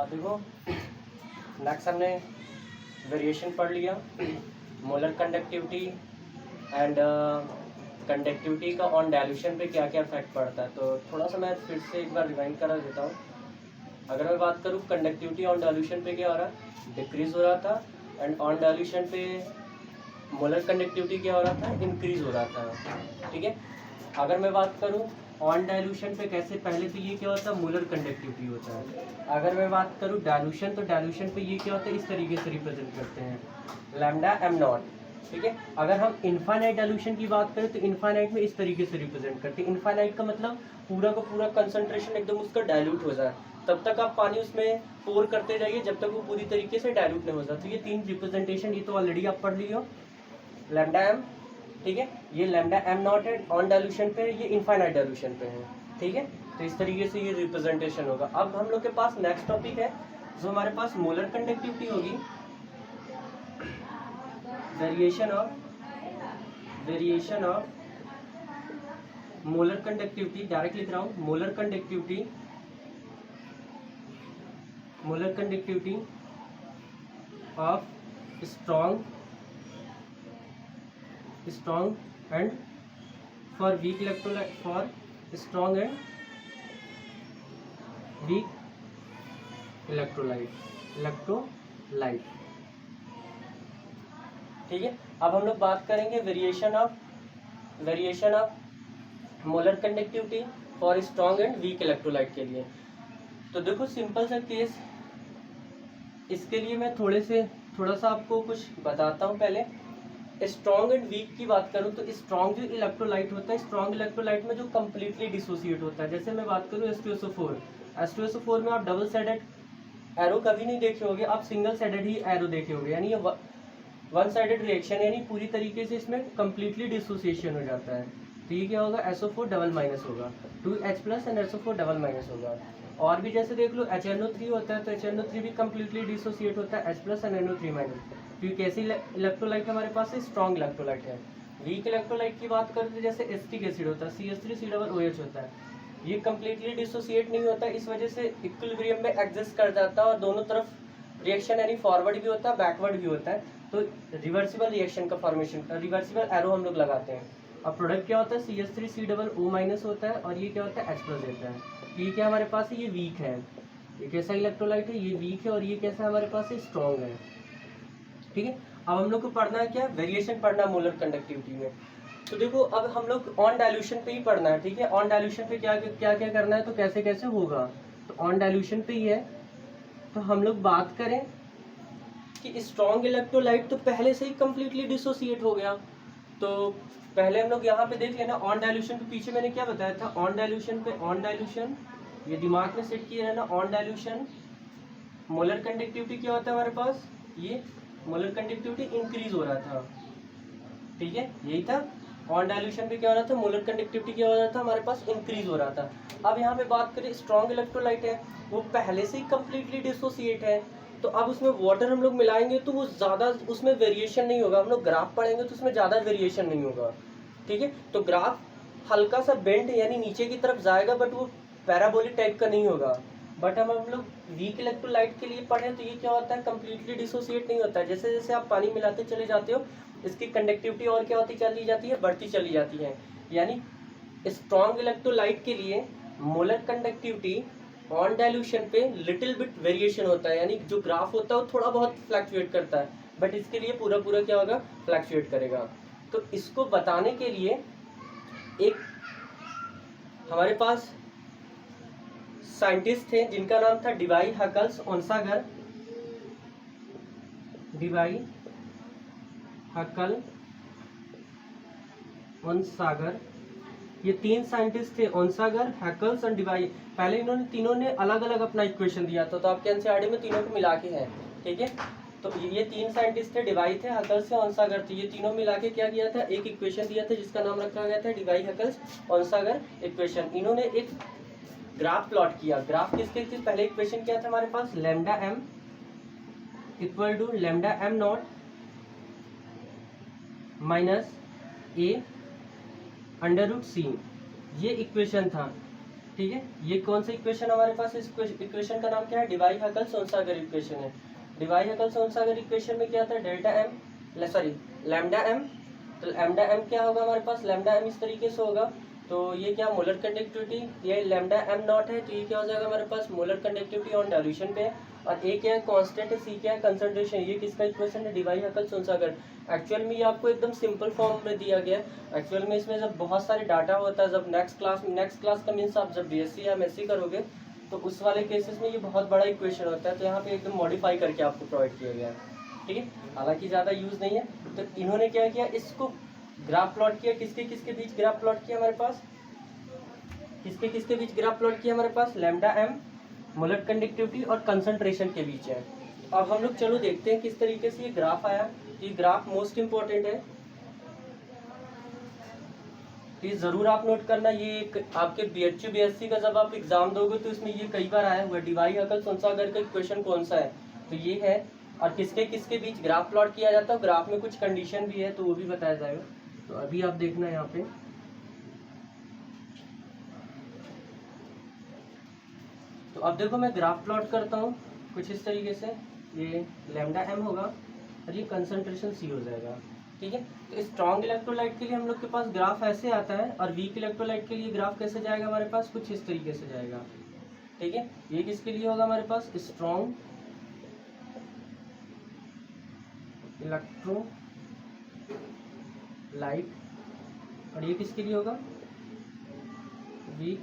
देखो नेक्स्ट हमने वेरिएशन पढ़ लिया, मोलर कंडक्टिविटी एंड कंडक्टिविटी का ऑन डाइल्यूशन पे क्या क्या इफेक्ट पड़ता है। तो थोड़ा सा मैं फिर से एक बार रिवाइंड करा देता हूँ। अगर मैं बात करूँ कंडक्टिविटी ऑन डाइल्यूशन पे क्या हो रहा है, डिक्रीज हो रहा था, एंड ऑन डाइल्यूशन पे मोलर कंडक्टिविटी क्या हो रहा था, इंक्रीज हो रहा था। ठीक है, अगर मैं बात करूँ ऑन डाइल्यूशन पे कैसे, पहले तो ये क्या होता है, मोलर कंडक्टिविटी होता है। अगर मैं बात करूँ डाइल्यूशन, तो डाइल्यूशन पे ये क्या होता है, इस तरीके से रिप्रेजेंट करते हैं, लैम्डा एम नॉट। ठीक है, अगर हम इनफाइनाइट डाइल्यूशन की बात करें तो इनफाइनाइट में इस तरीके से रिप्रेजेंट करते हैं। इनफाइनाइट का मतलब पूरा का पूरा कंसंट्रेशन एकदम उसका डाइल्यूट हो जाए, तब तक आप पानी उसमें पोर करते जाइए जब तक वो पूरी तरीके से डाइल्यूट नहीं हो जाए। तो ये तीन रिप्रेजेंटेशन, ये तो ऑलरेडी आप पढ़ लिए हो, लैम्डा एम, ठीक है, ये लैम्डा एम नॉट है ऑन डाइल्यूशन पे, ये इनफाइनाइट डाइल्यूशन पे है। ठीक है, तो इस तरीके से ये रिप्रेजेंटेशन होगा। अब हम लोग के पास नेक्स्ट टॉपिक है जो हमारे पास मोलर कंडक्टिविटी होगी, variation of molar conductivity. Direct लिख रहा हूँ, molar conductivity of strong and for weak electrolyte, for strong and weak electrolyte। ठीक है, अब हम लोग बात करेंगे variation of molar conductivity for strong and weak electrolyte के लिए। तो देखो सिंपल सा केस, इसके लिए मैं थोड़ा सा आपको कुछ बताता हूँ। पहले स्ट्रॉन्ग एंड वीक की बात करूँ तो स्ट्रॉन्ग जो इलेक्ट्रोलाइट होता है, स्ट्रॉन्ग इलेक्ट्रोलाइट में जो कम्प्लीटली डिसोसिएट होता है, जैसे मैं बात करूँ H2SO4 में आप डबल साइडेड एरो कभी नहीं देखे होगे, आप सिंगल साइडेड ही एरो देखे होगे, यानी वन साइडेड रिएक्शन, यानी पूरी तरीके से इसमें कम्प्लीटली डिसोसिएशन हो जाता है। तो ये क्या होगा, SO4 डबल माइनस होगा, 2H+ and SO4 double minus होगा। और भी जैसे देख लो HNO3 होता है, तो HNO3 भी कम्प्लीटली डिसोसिएट होता है, H+ एंड NO3-। तो ये कैसी इलेक्ट्रोलाइट हमारे पास है, स्ट्रॉन्ग इलेक्ट्रोलाइट है। वीक इलेक्ट्रोलाइट की बात करते हैं, जैसे एसिटिक एसिड होता है, CH3COOH होता है, ये कम्प्लीटली डिसोसिएट नहीं होता, इस वजह से इक्विलिब्रियम में एग्जिस्ट कर जाता है और दोनों तरफ रिएक्शन यानी फॉरवर्ड भी होता है, बैकवर्ड भी होता है। तो रिवर्सिबल रिएक्शन का फॉर्मेशन, रिवर्सिबल एरो हम लोग लगाते हैं। अब प्रोडक्ट क्या होता है, CH3COO- होता है, और ये क्या होता है, H+ होता है। ये क्या हमारे पास है, ये वीक है। ये कैसा इलेक्ट्रोलाइट है, ये वीक है, और ये कैसा हमारे पास है, स्ट्रॉन्ग है। ठीक है, अब हम लोग को पढ़ना है क्या, वेरिएशन पढ़ना मोलर कंडक्टिविटी में। तो देखो अब हम लोग ऑन डाइल्यूशन पे ही पढ़ना है। ठीक है, ऑन डाइल्यूशन पे क्या क्या क्या करना है, तो कैसे कैसे होगा, तो ऑन डाइल्यूशन पे ही है। तो हम लोग बात करें कि स्ट्रॉन्ग इलेक्ट्रोलाइट तो पहले से ही कंप्लीटली डिसोसिएट हो गया। तो पहले हम लोग यहाँ पे देख लेना, ऑन डाइल्यूशन के पीछे मैंने क्या बताया था, ऑन डाइल्यूशन ये दिमाग में सेट किया है ना, ऑन डाइल्यूशन मोलर कंडक्टिविटी क्या होता है हमारे पास, ये मोलर कंडक्टिविटी इंक्रीज हो रहा था। ठीक है, यही था, ऑन डाइल्यूशन पे क्या हो रहा था, मोलर कंडक्टिविटी क्या हो रहा था हमारे पास, इंक्रीज हो रहा था। अब यहाँ पे बात करें, स्ट्रॉन्ग इलेक्ट्रोलाइट है, वो पहले से ही कंप्लीटली डिसोसिएट है, तो अब उसमें वाटर हम लोग मिलाएंगे तो वो ज़्यादा उसमें वेरिएशन नहीं होगा। हम लोग ग्राफ पढ़ेंगे तो उसमें ज़्यादा वेरिएशन नहीं होगा। ठीक है, तो ग्राफ हल्का सा बेंड यानी नीचे की तरफ जाएगा, बट वो पैराबोलिक टाइप का नहीं होगा। बट हम लोग वीक इलेक्ट्रोलाइट के लिए पढ़ें तो ये क्या होता है, कंप्लीटली डिसोसिएट नहीं होता है। जैसे जैसे आप पानी मिलाते चले जाते हो, इसकी कंडक्टिविटी और क्या होती चली जाती है, बढ़ती चली जाती है। यानी स्ट्रॉन्ग इलेक्ट्रोलाइट के लिए मोलर कंडक्टिविटी ऑन डाइल्यूशन पे लिटिल बिट वेरिएशन होता है, यानी जो ग्राफ होता है वो थोड़ा बहुत फ्लक्चुएट करता है, बट इसके लिए पूरा पूरा क्या होगा, फ्लक्चुएट करेगा। तो इसको बताने के लिए एक हमारे पास साइंटिस्ट थे जिनका नाम था डीवाई हकल्स ओनसागर, डीवाई हकल ओनसागर, ये तीन साइंटिस्ट थे, ओनसागर, हैकल्स और डीवाई। पहले इन्होंने तीनों ने अलग अलग अपना इक्वेशन दिया था, तो आपके एनसीईआरटी में तीनों को मिला के है। ठीक है, तो ये तीन साइंटिस्ट थे, डीवाई थे, हैकल्स से ओनसागर, तो ये तीनों मिला के क्या किया था, एक इक्वेशन दिया था जिसका नाम रखा गया था डीवाई हैकल्स ओनसागर इक्वेशन। इन्होंने एक ग्राफ प्लॉट किया। ग्राफ किसके थी, पहले इक्वेशन क्या था हमारे पास, lambda M equal to lambda M naught minus A under root C, ये इक्वेशन था। ठीक है, ये कौन सा इक्वेशन हमारे पास, इस इक्वेशन का नाम क्या है, डिवाई-हकल-सोनसागर इक्वेशन है। डिवाई-हकल-सोनसागर इक्वेशन में क्या आता है, delta M, sorry lambda M, तो लैम्डा एम क्या होगा हमारे पास, लैम्डा एम इस तरीके से होगा, तो ये क्या मोलर कंडक्टिविटी, ये लैम्डा एम नॉट है, तो ये क्या हो जाएगा हमारे पास मोलर कंडक्टिविटी ऑन डाइल्यूशन पे है, और ए क्या है कांस्टेंट है, सी क्या है कंसंट्रेशन, ये किसका इक्वेशन है, डिवाई-हकल-सोनसागर। एक्चुअल में ये आपको एकदम सिंपल फॉर्म में दिया गया है। एक्चुअल में इसमें जब बहुत सारे डाटा होता है, जब नेक्स्ट क्लास का मीन्स आप जब बीएससी या एमएससी करोगे तो उस वाले केसेस में ये बहुत बड़ा इक्वेशन होता है, तो यहाँ पे एकदम मॉडिफाई करके आपको प्रोवाइड किया गया है, ठीक है, हालांकि ज़्यादा यूज़ नहीं है। तो इन्होंने क्या किया, इसको ग्राफ प्लॉट किया, किसके किसके बीच ग्राफ प्लॉट किया हमारे पास, किसके किसके बीच ग्राफ प्लॉट किया हमारे पास, लैम्डा एम, मोलर कंडक्टिविटी और कंसंट्रेशन के बीच है। अब हम लोग चलो देखते हैं किस तरीके से ये ग्राफ आया। ये ग्राफ मोस्ट इम्पोर्टेंट है, ये जरूर आप नोट करना, ये आपके बीएचयू बीएससी का जब आप एग्जाम दोगे तो इसमें ये कई बार आया हुआ है, डिवाई-हकल-सोनसागर का इक्वेशन कौन सा है, तो ये है, और किसके किसके बीच ग्राफ प्लॉट किया जाता है, ग्राफ में कुछ कंडीशन भी है तो वो भी बताया जाएगा। तो अभी आप देखना यहाँ पे, तो अब देखो मैं ग्राफ प्लॉट करता हूँ कुछ इस तरीके से, ये लैम्डा एम होगा और ये कंसंट्रेशन सी हो जाएगा, ठीक है। तो स्ट्रॉन्ग इलेक्ट्रोलाइट के लिए हम लोग के पास ग्राफ ऐसे आता है, और वीक इलेक्ट्रोलाइट के लिए ग्राफ कैसे जाएगा हमारे पास, कुछ इस तरीके से जाएगा, ठीक है। ये किसके लिए होगा हमारे पास, स्ट्रॉन्ग इलेक्ट्रोलाइट, और ये किसके लिए होगा, वीक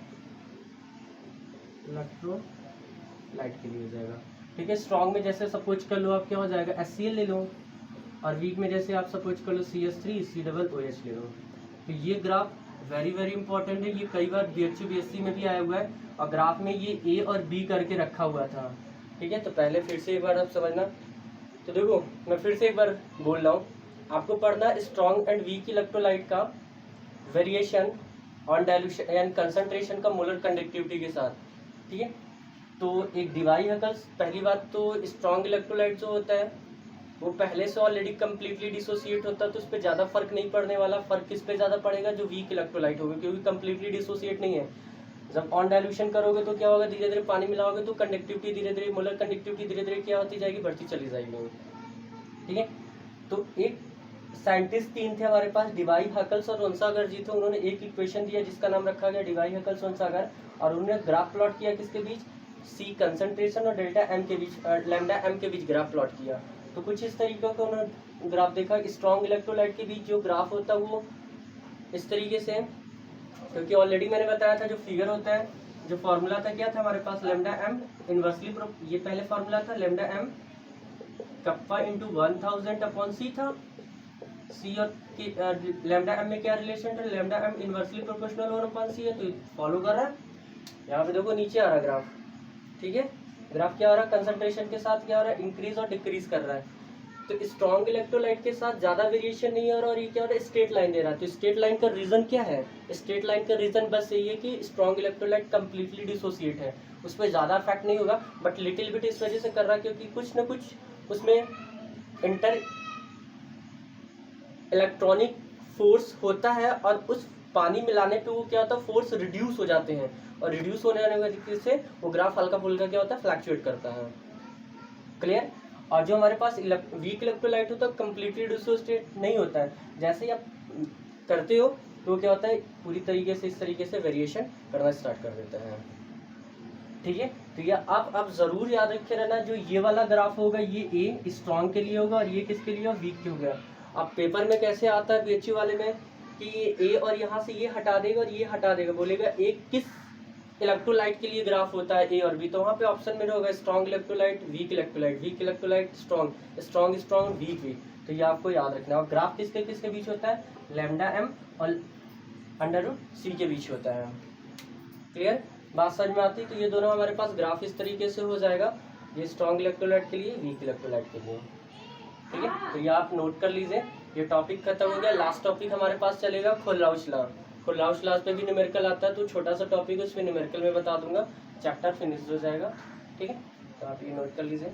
इलेक्ट्रोलाइट के लिए हो जाएगा, ठीक है। स्ट्रॉन्ग में जैसे सपोज कर लो आप क्या हो जाएगा, HCl ले लो, और वीक में जैसे आप सपोज कर लो CS3 COOH ले लो। तो ये ग्राफ वेरी वेरी इंपॉर्टेंट है, ये कई बार बीएचयू बीएससी में भी आया हुआ है, और ग्राफ में ये ए और बी करके रखा हुआ था, ठीक है। तो पहले फिर से एक बार आप समझना, तो देखो मैं फिर से एक बार बोल रहा हूँ, आपको पढ़ना स्ट्रॉन्ग एंड वीक इलेक्ट्रोलाइट का variation on dilution and concentration का मोलर कंडक्टिविटी के साथ, ठीक है। तो एक डिवाई-हकल, पहली बात तो स्ट्रॉन्ग इलेक्ट्रोलाइट जो होता है वो पहले से ऑलरेडी कम्प्लीटली डिसोसिएट होता है, तो उस पर ज़्यादा फर्क नहीं पड़ने वाला। फर्क किस पे ज़्यादा पड़ेगा, जो वीक इलेक्ट्रोलाइट होगा, क्योंकि कम्प्लीटली डिसोसिएट नहीं है। जब ऑन डाइल्यूशन करोगे तो क्या होगा, धीरे धीरे पानी मिलाओगे तो कंडक्टिविटी धीरे धीरे, मोलर कंडक्टिविटी धीरे धीरे क्या होती जाएगी, बढ़ती चली जाएगी, ठीक है। तो एक साइंटिस्ट तीन थे हमारे पास, डिवाई-हकल-सोनसागर जी थे, उन्होंने एक इक्वेशन दिया जिसका नाम रखा गया डिवाई-हकल-सोनसागर, और उन्होंने ग्राफ प्लॉट किया किसके बीच, सी कंसंट्रेशन और डेल्टा एम के बीच, लैम्डा एम के बीच ग्राफ प्लॉट किया। तो कुछ इस तरीके का उन्होंने ग्राफ देखा, स्ट्रॉन्ग इलेक्ट्रोलाइट के बीच जो ग्राफ होता है वो इस तरीके से, क्योंकि ऑलरेडी मैंने बताया था जो फिगर होता है, जो फॉर्मूला था क्या था हमारे पास, लैम्डा एम इनवर्सली, ये पहले फॉर्मूला था, lambda M kappa into 1000 upon C था, सी और लैम्डा एम में क्या रिलेशन था, lambda M inversely proportional 1 upon C है, तो फॉलो कर रहा है। यहाँ पे देखो नीचे आ रहा ग्राफ, ठीक है, ग्राफ क्या हो रहा है, कंसंट्रेशन के साथ क्या हो रहा है, इंक्रीज और डिक्रीज कर रहा है। तो स्ट्रॉन्ग इलेक्ट्रोलाइट के साथ ज्यादा वेरिएशन नहीं हो रहा, और ये क्या हो रहा है, स्ट्रेट लाइन दे रहा है। तो स्ट्रेट लाइन का रीजन क्या है, स्ट्रेट लाइन का रीजन बस यही है कि स्ट्रॉन्ग इलेक्ट्रोलाइट कंप्लीटली डिसोसिएट है, उस पर ज्यादा इफेक्ट नहीं होगा, बट लिटिल बिट इस वजह से कर रहा है क्योंकि कुछ ना कुछ उसमें इंटर इलेक्ट्रॉनिक फोर्स होता है, और उस पानी मिलाने पे वो क्या होता है, फोर्स रिड्यूस हो जाते हैं, और रिड्यूस होने की वजह से वो ग्राफ हल्का फुल्का क्या होता है, फ्लैक्चुएट करता है, क्लियर। और जो हमारे पास वीक इलेक्ट्रोलाइट होता है कंप्लीटली डिसोसिएट नहीं होता है, जैसे ही आप करते हो तो क्या होता है, पूरी तरीके से इस तरीके से वेरिएशन करना स्टार्ट कर देता है, ठीक है। तो ये आप जरूर याद रखे रहना, जो ये वाला ग्राफ होगा ये ए स्ट्रॉन्ग के लिए होगा, और ये किसके लिए, वीक के होगा। अब पेपर में कैसे आता है बीएचयू वाले में कि ये ए और यहाँ से ये हटा देगा और ये हटा देगा, बोलेगा एक किस इलेक्ट्रोलाइट के लिए ग्राफ होता है, ए और बी, तो वहाँ पे ऑप्शन में होगा strong electrolyte, weak electrolyte, weak electrolyte, strong, strong strong, weak weak. तो ये आपको याद रखना है। और ग्राफ किसके किसके बीच होता है, लैम्डा एम और √c के बीच होता है, क्लियर, बात समझ में आती है। तो ये दोनों हमारे पास ग्राफ इस तरीके से हो जाएगा, ये स्ट्रॉन्ग इलेक्ट्रोलाइट के लिए, वीक इलेक्ट्रोलाइट के लिए, ठीक है। तो ये आप नोट कर लीजिए, ये टॉपिक खत्म हो गया। लास्ट टॉपिक हमारे पास चलेगा खोलाउच लॉ। खोलाउच लॉ पे भी न्यूमेरिकल आता है, तो छोटा सा टॉपिक है, उसमें न्यूमेरिकल में बता दूंगा, चैप्टर फिनिश हो जाएगा, ठीक है। तो आप ये नोट कर लीजिए।